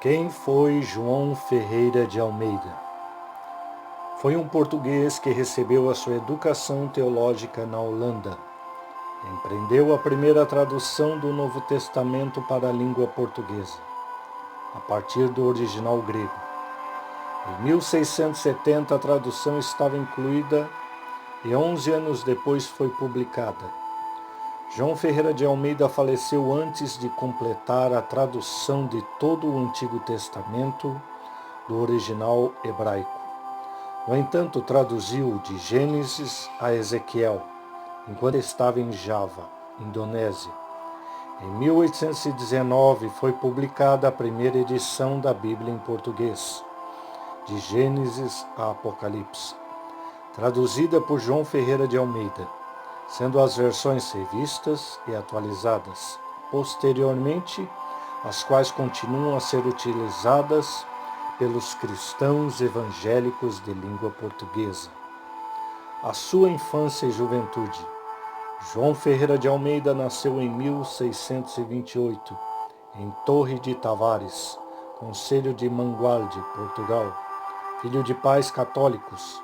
Quem foi João Ferreira de Almeida? Foi um português que recebeu a sua educação teológica na Holanda. Empreendeu a primeira tradução do Novo Testamento para a língua portuguesa, a partir do original grego. Em 1670 a tradução estava incluída e 11 anos depois foi publicada. João Ferreira de Almeida faleceu antes de completar a tradução de todo o Antigo Testamento do original hebraico. No entanto, traduziu de Gênesis a Ezequiel, enquanto estava em Java, Indonésia. Em 1819 foi publicada a primeira edição da Bíblia em português, de Gênesis a Apocalipse, traduzida por João Ferreira de Almeida, sendo as versões revistas e atualizadas, posteriormente, as quais continuam a ser utilizadas pelos cristãos evangélicos de língua portuguesa. A sua infância e juventude. João Ferreira de Almeida nasceu em 1628, em Torre de Tavares, concelho de Mangualde, Portugal. Filho de pais católicos,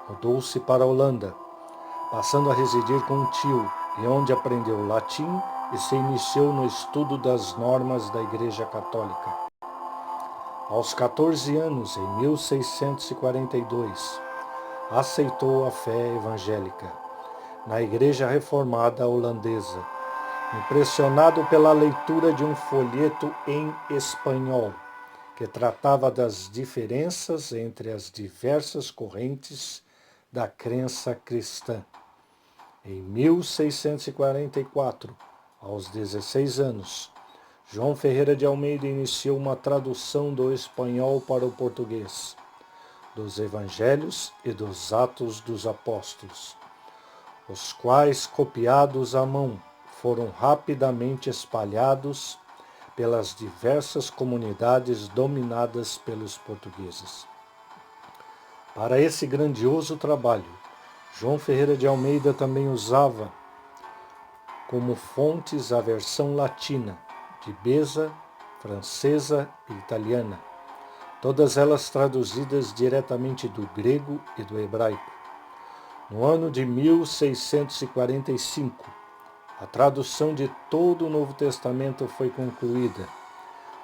mudou-se para a Holanda, passando a residir com um tio, e onde aprendeu latim e se iniciou no estudo das normas da Igreja Católica. Aos 14 anos, em 1642, aceitou a fé evangélica na Igreja Reformada Holandesa, impressionado pela leitura de um folheto em espanhol, que tratava das diferenças entre as diversas correntes da crença cristã. Em 1644, aos 16 anos, João Ferreira de Almeida iniciou uma tradução do espanhol para o português, dos Evangelhos e dos Atos dos Apóstolos, os quais, copiados à mão, foram rapidamente espalhados pelas diversas comunidades dominadas pelos portugueses. Para esse grandioso trabalho, João Ferreira de Almeida também usava como fontes a versão latina de Beza, francesa e italiana, todas elas traduzidas diretamente do grego e do hebraico. No ano de 1645, a tradução de todo o Novo Testamento foi concluída,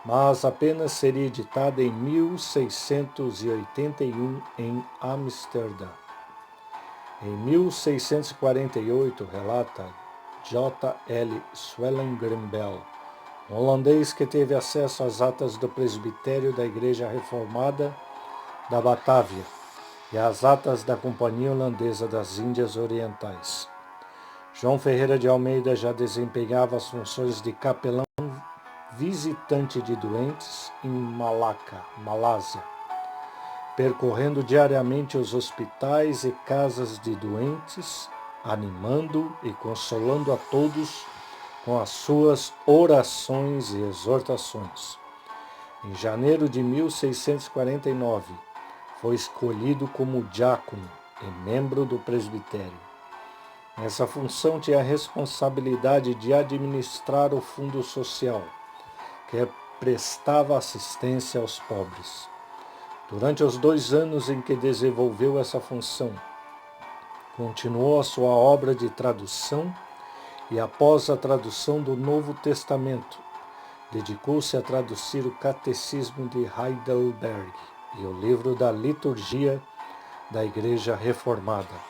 mas apenas seria editada em 1681 em Amsterdã. Em 1648, relata J. L. Swellengrenbel, um holandês que teve acesso às atas do presbitério da Igreja Reformada da Batávia e às atas da Companhia Holandesa das Índias Orientais. João Ferreira de Almeida já desempenhava as funções de capelão visitante de doentes em Malacca, Malásia, percorrendo diariamente os hospitais e casas de doentes, animando e consolando a todos com as suas orações e exortações. Em janeiro de 1649, foi escolhido como diácono e membro do presbitério. Nessa função tinha a responsabilidade de administrar o fundo social, que prestava assistência aos pobres. Durante os 2 anos em que desenvolveu essa função, continuou a sua obra de tradução e, após a tradução do Novo Testamento, dedicou-se a traduzir o Catecismo de Heidelberg e o livro da Liturgia da Igreja Reformada.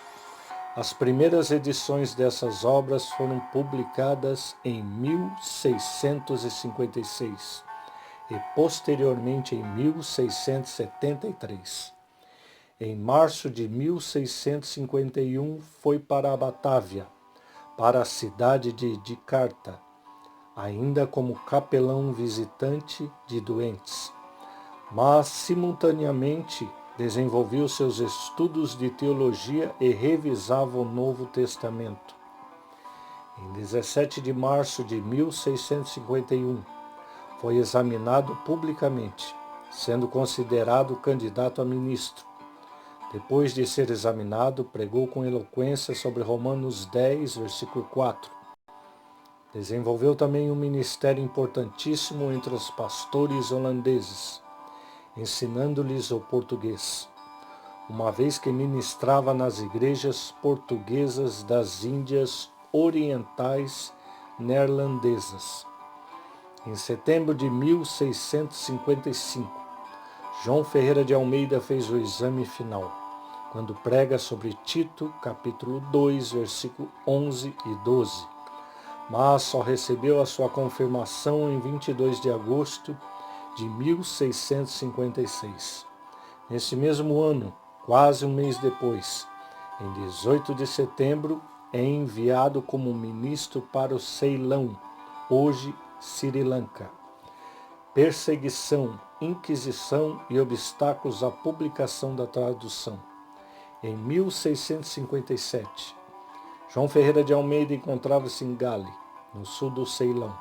As primeiras edições dessas obras foram publicadas em 1656 e posteriormente em 1673. Em março de 1651 foi para a Batávia, para a cidade de Jakarta, ainda como capelão visitante de doentes, mas simultaneamente desenvolveu seus estudos de teologia e revisava o Novo Testamento. Em 17 de março de 1651, foi examinado publicamente, sendo considerado candidato a ministro. Depois de ser examinado, pregou com eloquência sobre Romanos 10, versículo 4. Desenvolveu também um ministério importantíssimo entre os pastores holandeses, ensinando-lhes o português, uma vez que ministrava nas igrejas portuguesas das Índias Orientais Neerlandesas. Em setembro de 1655, João Ferreira de Almeida fez o exame final, quando prega sobre Tito, capítulo 2, versículo 11 e 12, mas só recebeu a sua confirmação em 22 de agosto de 1656. Nesse mesmo ano, quase um mês depois, em 18 de setembro, é enviado como ministro para o Ceilão, hoje Sri Lanka. Perseguição, inquisição e obstáculos à publicação da tradução. Em 1657, João Ferreira de Almeida encontrava-se em Gale, no sul do Ceilão.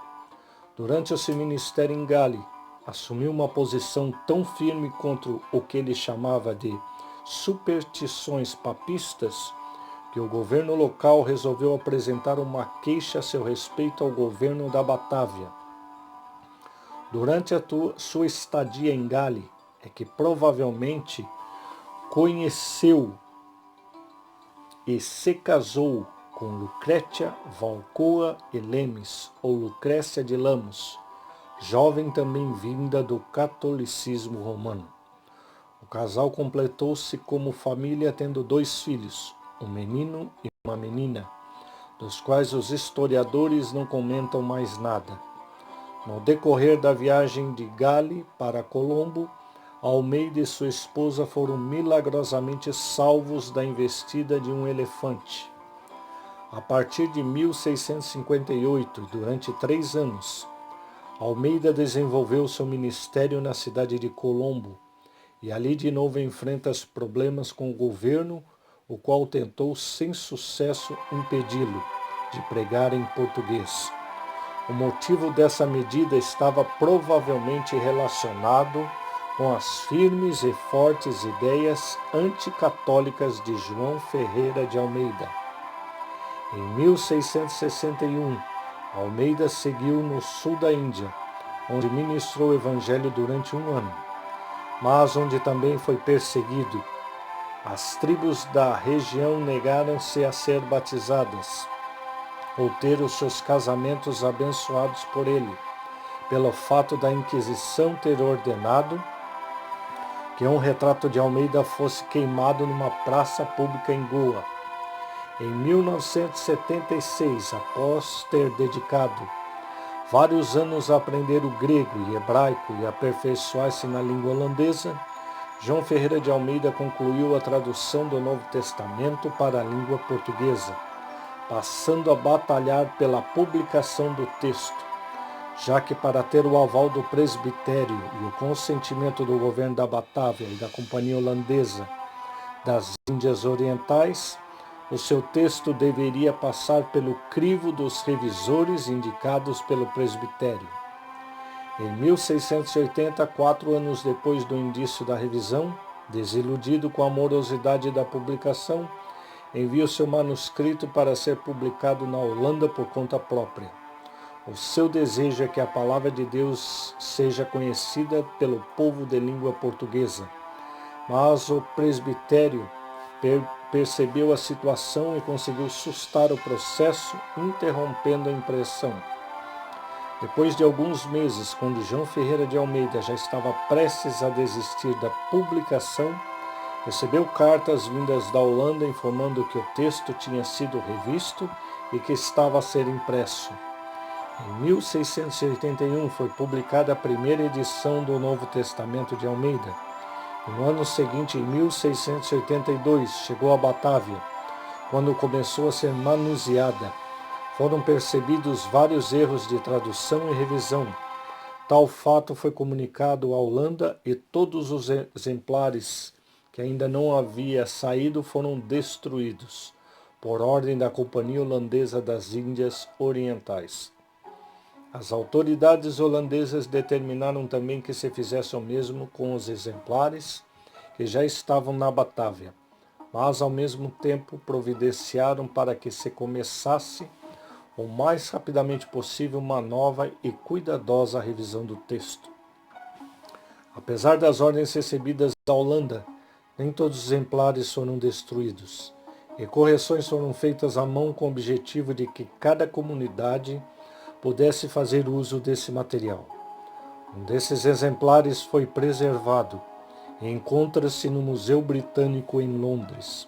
Durante o seu ministério em Gale, assumiu uma posição tão firme contra o que ele chamava de superstições papistas, que o governo local resolveu apresentar uma queixa a seu respeito ao governo da Batávia. Durante a sua estadia em Gale, é que provavelmente conheceu e se casou com Lucrécia Valcoa e Lemes, ou Lucrécia de Lamos, jovem também vinda do catolicismo romano. O casal completou-se como família, tendo 2 filhos, um menino e uma menina, dos quais os historiadores não comentam mais nada. No decorrer da viagem de Gale para Colombo, Almeida e sua esposa foram milagrosamente salvos da investida de um elefante. A partir de 1658, durante 3 anos, Almeida desenvolveu seu ministério na cidade de Colombo e ali de novo enfrenta os problemas com o governo, o qual tentou sem sucesso impedi-lo de pregar em português. O motivo dessa medida estava provavelmente relacionado com as firmes e fortes ideias anticatólicas de João Ferreira de Almeida. Em 1661, Almeida seguiu no sul da Índia, onde ministrou o evangelho durante 1 ano, mas onde também foi perseguido. As tribos da região negaram-se a ser batizadas ou ter os seus casamentos abençoados por ele, pelo fato da Inquisição ter ordenado que um retrato de Almeida fosse queimado numa praça pública em Goa. Em 1976, após ter dedicado vários anos a aprender o grego e hebraico e aperfeiçoar-se na língua holandesa, João Ferreira de Almeida concluiu a tradução do Novo Testamento para a língua portuguesa, passando a batalhar pela publicação do texto, já que para ter o aval do presbitério e o consentimento do governo da Batávia e da Companhia Holandesa das Índias Orientais, o seu texto deveria passar pelo crivo dos revisores indicados pelo presbitério. Em 1680, 4 anos depois do início da revisão, desiludido com a morosidade da publicação, envia seu manuscrito para ser publicado na Holanda por conta própria. O seu desejo é que a palavra de Deus seja conhecida pelo povo de língua portuguesa, mas o presbitério percebeu a situação e conseguiu sustar o processo, interrompendo a impressão. Depois de alguns meses, quando João Ferreira de Almeida já estava prestes a desistir da publicação, recebeu cartas vindas da Holanda informando que o texto tinha sido revisto e que estava a ser impresso. Em 1681 foi publicada a primeira edição do Novo Testamento de Almeida. No ano seguinte, em 1682, chegou a Batávia, quando começou a ser manuseada. Foram percebidos vários erros de tradução e revisão. Tal fato foi comunicado à Holanda e todos os exemplares que ainda não havia saído foram destruídos, por ordem da Companhia Holandesa das Índias Orientais. As autoridades holandesas determinaram também que se fizesse o mesmo com os exemplares que já estavam na Batávia, mas ao mesmo tempo providenciaram para que se começasse o mais rapidamente possível uma nova e cuidadosa revisão do texto. Apesar das ordens recebidas da Holanda, nem todos os exemplares foram destruídos, e correções foram feitas à mão com o objetivo de que cada comunidade pudesse fazer uso desse material. Um desses exemplares foi preservado e encontra-se no Museu Britânico em Londres.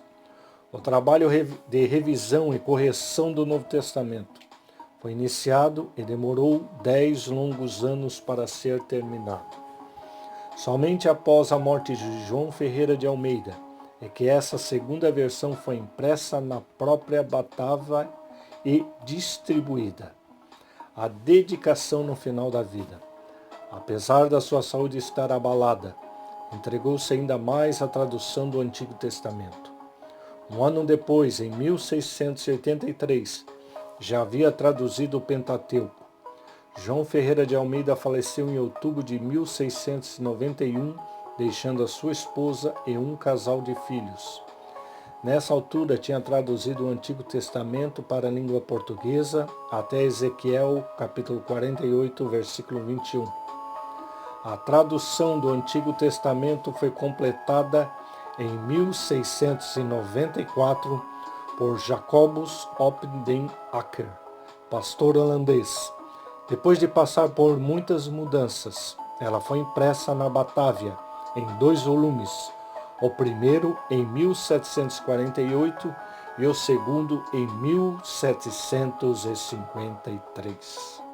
O trabalho de revisão e correção do Novo Testamento foi iniciado e demorou 10 longos anos para ser terminado. Somente após a morte de João Ferreira de Almeida é que essa segunda versão foi impressa na própria Batávia e distribuída. A dedicação no final da vida. Apesar da sua saúde estar abalada, entregou-se ainda mais à tradução do Antigo Testamento. Um ano depois, em 1683, já havia traduzido o Pentateuco. João Ferreira de Almeida faleceu em outubro de 1691, deixando a sua esposa e um casal de filhos. Nessa altura tinha traduzido o Antigo Testamento para a língua portuguesa até Ezequiel, capítulo 48, versículo 21. A tradução do Antigo Testamento foi completada em 1694 por Jacobus op den Akker, pastor holandês. Depois de passar por muitas mudanças, ela foi impressa na Batávia, em 2 volumes, o primeiro em 1748 e o segundo em 1753.